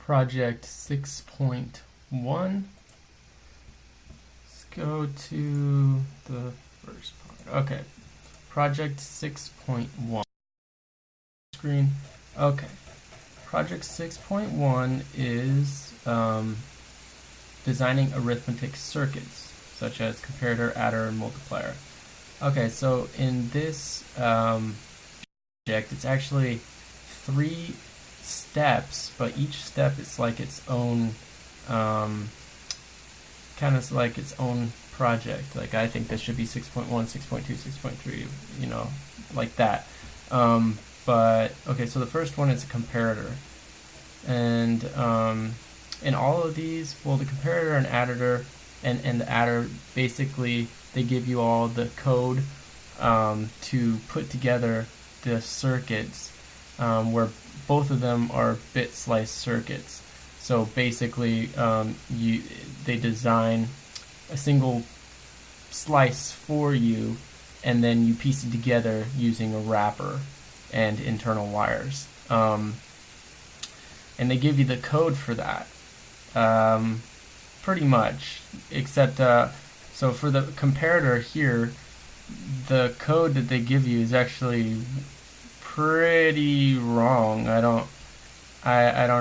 project 6.1. Let's go to the first part. Okay, project 6.1 screen. Okay, project 6.1 is designing arithmetic circuits such as comparator, adder, and multiplier. Okay, so in this project, it's actually 3 steps, but each step is like its own kind of like its own project. Like, I think this should be 6.1, 6.2, 6.3, you know, like that. But okay, so the first one is a comparator, and in all of these, well, the comparator and adder and the adder, basically they give you all the code to put together the circuits, where both of them are bit slice circuits. So basically, they design a single slice for you, and then you piece it together using a wrapper and internal wires. And they give you the code for that, pretty much, except so for the comparator here, the code that they give you is actually pretty wrong. I don't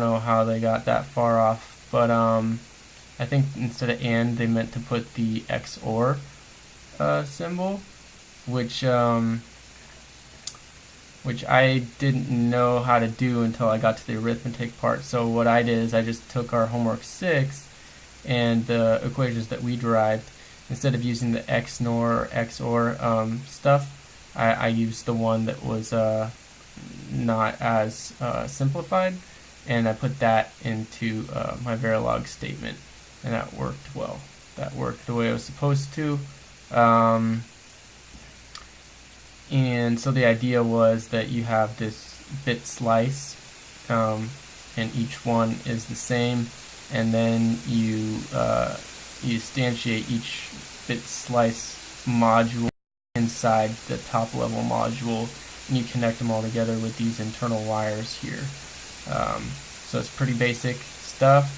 know how they got that far off, but I think instead of and, they meant to put the XOR symbol, which I didn't know how to do until I got to the arithmetic part. So what I did is I just took our homework 6 and the equations that we derived. Instead of using the XNOR or XOR stuff, I used the one that was not as simplified, and I put that into my Verilog statement, and that worked well. That worked the way it was supposed to. And so the idea was that you have this bit slice, and each one is the same, and then you instantiate each bit slice module inside the top level module, and you connect them all together with these internal wires here. So it's pretty basic stuff.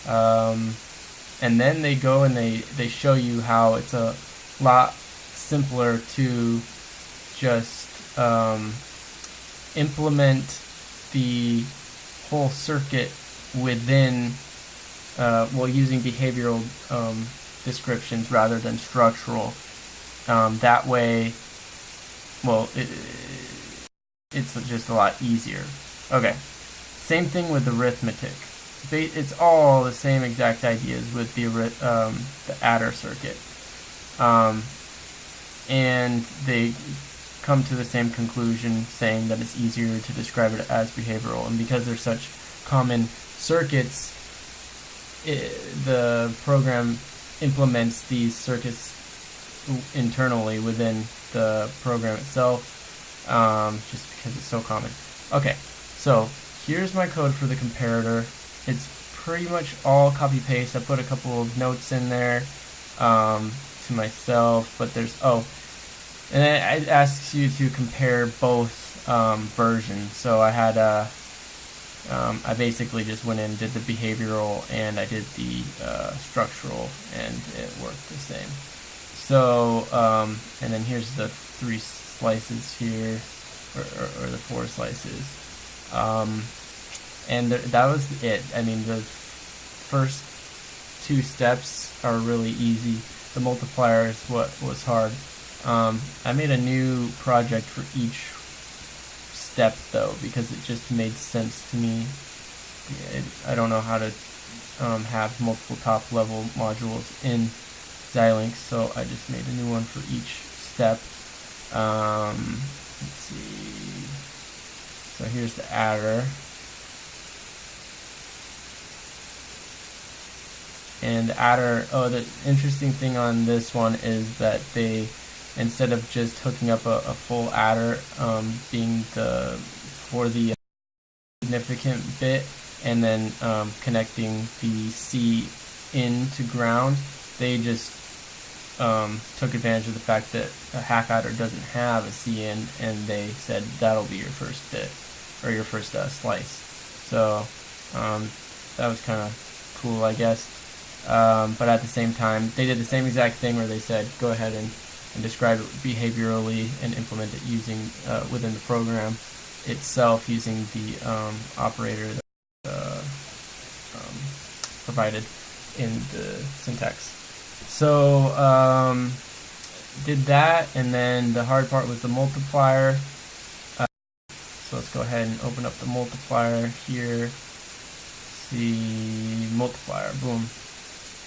And then they go and they show you how it's a lot simpler to just implement the whole circuit within, using behavioral descriptions rather than structural. That way, it's just a lot easier. Okay, same thing with arithmetic. It's all the same exact ideas with the adder circuit, and they come to the same conclusion, saying that it's easier to describe it as behavioral. And because they're such common circuits, the program implements these circuits internally within the program itself, just because it's so common. Okay, so here's my code for the comparator. It's pretty much all copy-paste. I put a couple of notes in there to myself, but there's, and then it asks you to compare both versions. So I had I basically just went in and did the behavioral, and I did the structural, and it worked the same. So, and then here's the 3 slices here, or the 4 slices. And that was it. I mean, the first 2 steps are really easy. The multiplier is what was hard. I made a new project for each step, though, because it just made sense to me. I don't know how to have multiple top-level modules in Xilinx, so I just made a new one for each step. Let's see. So here's the adder. And the adder, the interesting thing on this one is that they, instead of just hooking up a full adder, being for the significant bit, and then connecting the C in to ground, they just took advantage of the fact that a hack adder doesn't have a C in, and they said that'll be your first bit, or your first slice. So that was kind of cool, I guess. But at the same time, they did the same exact thing where they said, go ahead and describe it behaviorally and implement it using within the program itself using the operator that provided in the syntax. So did that, and then the hard part was the multiplier. So let's go ahead and open up the multiplier here. See, multiplier, boom.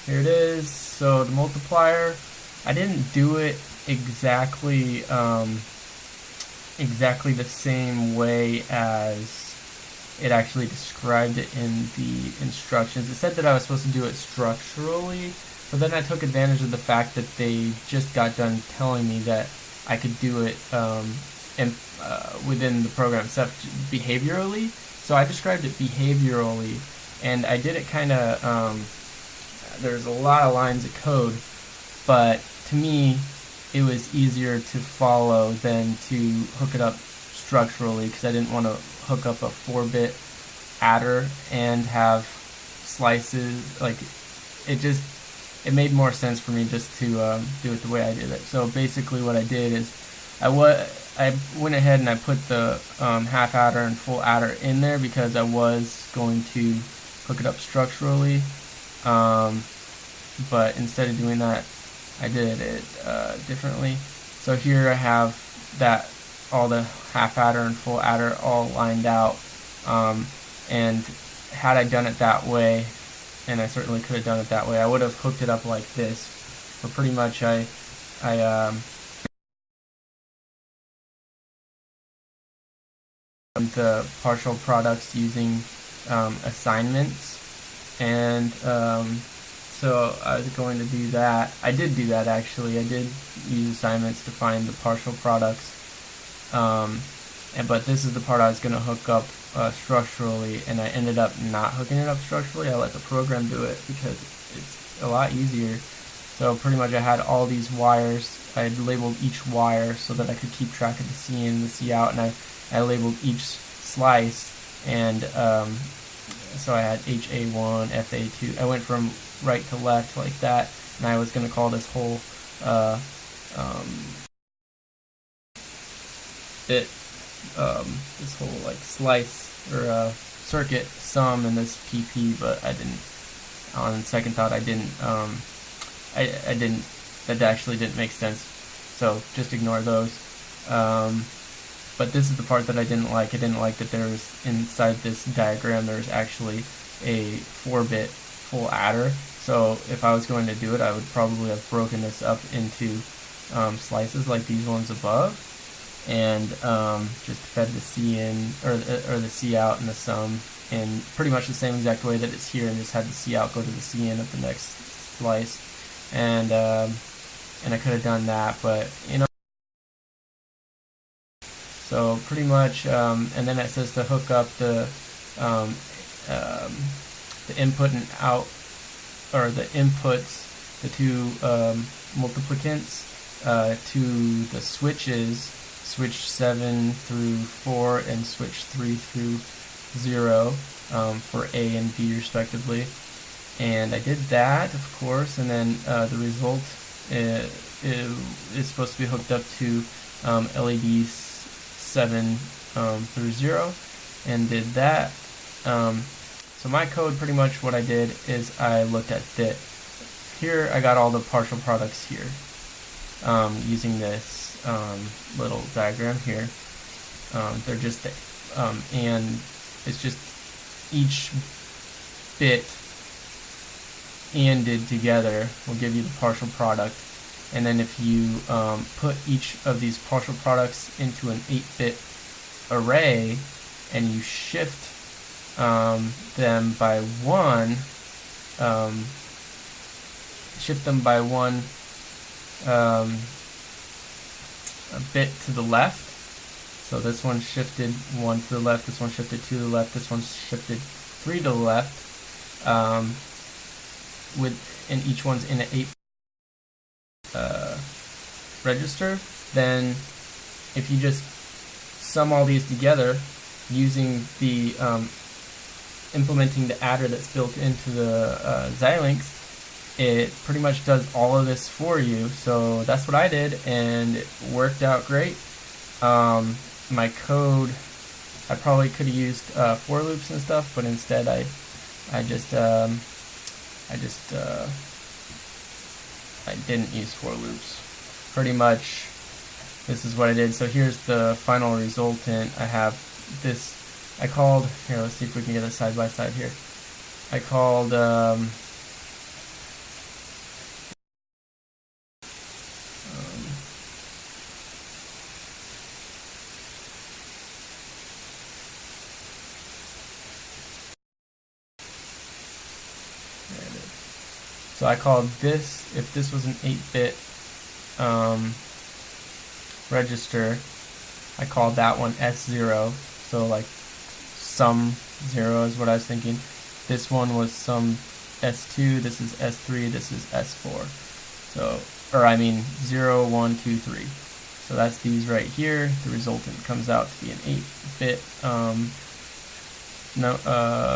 Here it is. So the multiplier, I didn't do it exactly exactly the same way as it actually described it in the instructions. It said that I was supposed to do it structurally, but then I took advantage of the fact that they just got done telling me that I could do it within the program itself behaviorally. So I described it behaviorally, and I did it kind of, there's a lot of lines of code, but to me, it was easier to follow than to hook it up structurally, because I didn't want to hook up a 4-bit adder and have slices. Like, it made more sense for me just to do it the way I did it. So basically what I did is I went ahead and I put the half adder and full adder in there because I was going to hook it up structurally, but instead of doing that, I did it differently. So here I have that, all the half adder and full adder all lined out, and had I done it that way, and I certainly could have done it that way, I would have hooked it up like this. But pretty much I the partial products using assignments, and so I was going to do that. I did do that actually. I did use assignments to find the partial products, but this is the part I was going to hook up structurally, and I ended up not hooking it up structurally. I let the program do it because it's a lot easier. So pretty much I had all these wires. I had labeled each wire so that I could keep track of the C in, the C out, and I labeled each slice, and so I had HA1, FA2. I went from right to left like that, and I was going to call this whole this whole like slice or circuit sum in this PP, but I didn't. On second thought, I didn't. I didn't. That actually didn't make sense. So just ignore those. But this is the part that I didn't like. I didn't like that there was inside this diagram there's actually a 4-bit full adder. So if I was going to do it, I would probably have broken this up into slices like these ones above, and just fed the C in, or the C out and the sum in pretty much the same exact way that it's here, and just had the C out go to the C in of the next slice. And I could have done that, but you know. So pretty much, and then it says to hook up the input and out, or the inputs, the two multiplicants to the switches, switch 7 through 4 and switch 3 through 0 for A and B respectively. And I did that, of course, and then the result is supposed to be hooked up to LED 7 through 0, and did that. So my code, pretty much what I did is I looked at here I got all the partial products here, using this little diagram here. They're just and it's just each bit ANDed together will give you the partial product. And then if you put each of these partial products into an 8-bit array and you shift them by one, a bit to the left. So this one shifted 1 to the left, this one shifted 2 to the left, this one shifted 3 to the left, and each one's in an 8 register. Then if you just sum all these together using the implementing the adder that's built into the Xilinx, it pretty much does all of this for you. So that's what I did, and it worked out great. My code, I probably could have used for loops and stuff, but instead I didn't use for loops. Pretty much, this is what I did. So here's the final resultant. I have this. I called here. Let's see if we can get it side by side here. I called. So I called this, if this was an 8-bit register, I called that one S0, so like sum 0 is what I was thinking. This one was sum S2, this is S3, this is S4. So, or I mean 0, 1, 2, 3. So that's these right here. The resultant comes out to be an 8-bit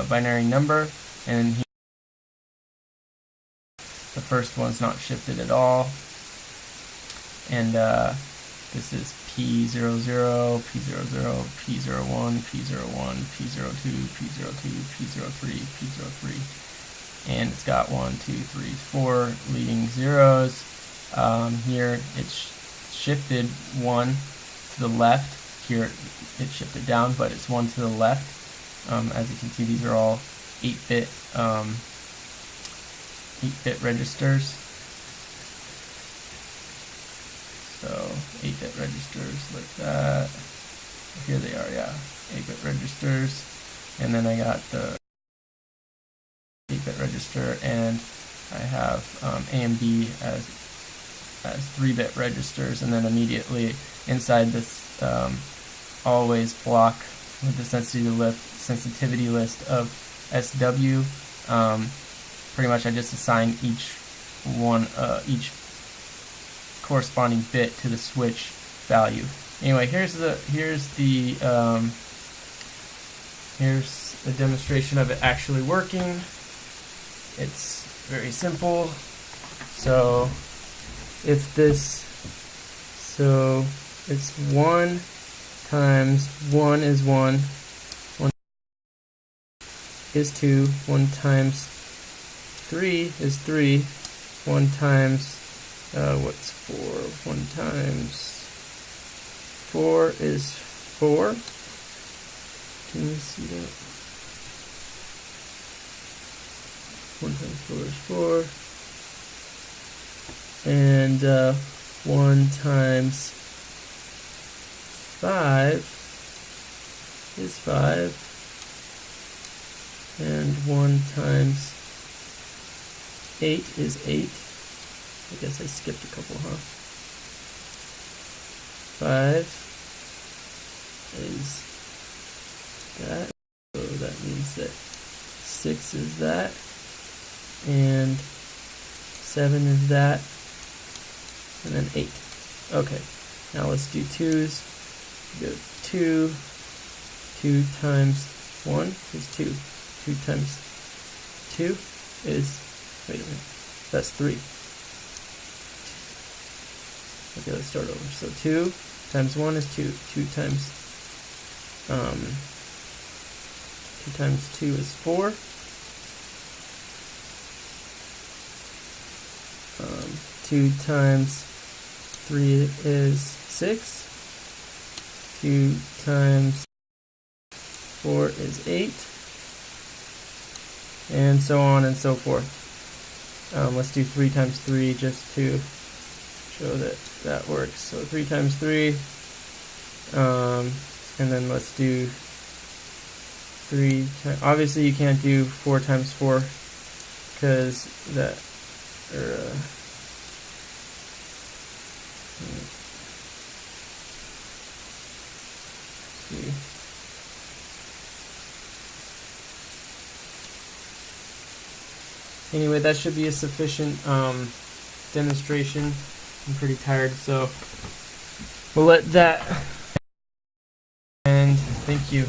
binary number, and here the first one's not shifted at all, and this is P00, P00, P01, P01, P02, P02, P03, P03, and it's got 1, 2, 3, 4 leading zeros. Here it's shifted 1 to the left. Here it's shifted down, but it's 1 to the left. As you can see, these are all 8-bit 8-bit registers. So 8-bit registers like that. Here they are, yeah, 8-bit registers. And then I got the 8-bit register, and I have A and B as 3-bit registers, and then immediately inside this always block with the sensitivity list of SW. Pretty much I just assign each corresponding bit to the switch value. Anyway, here's a demonstration of it actually working. It's very simple. So it's 1 times 1 is 1, 1 is 2, 1 times 3 is 3, 1 times, what's 4? 1 times 4 is 4. Can you see that? 1 times 4 is 4. And 1 times 5 is 5. And 1 times 8 is 8. I guess I skipped a couple, huh? 5 is that. So that means that 6 is that. And 7 is that. And then 8. Okay. Now let's do 2's. Go 2. 2 times 1 is 2. 2 times 2 is, wait a minute, that's 3. Okay, let's start over. So 2 times 1 is 2. 2 times 2 is 4. 2 times 3 is 6. 2 times 4 is 8. And so on and so forth. Let's do 3 times 3 just to show that that works. So 3 times 3, and then let's do 3 times, obviously you can't do 4 times 4 because that, see. Anyway, that should be a sufficient demonstration. I'm pretty tired, so we'll let that, and thank you.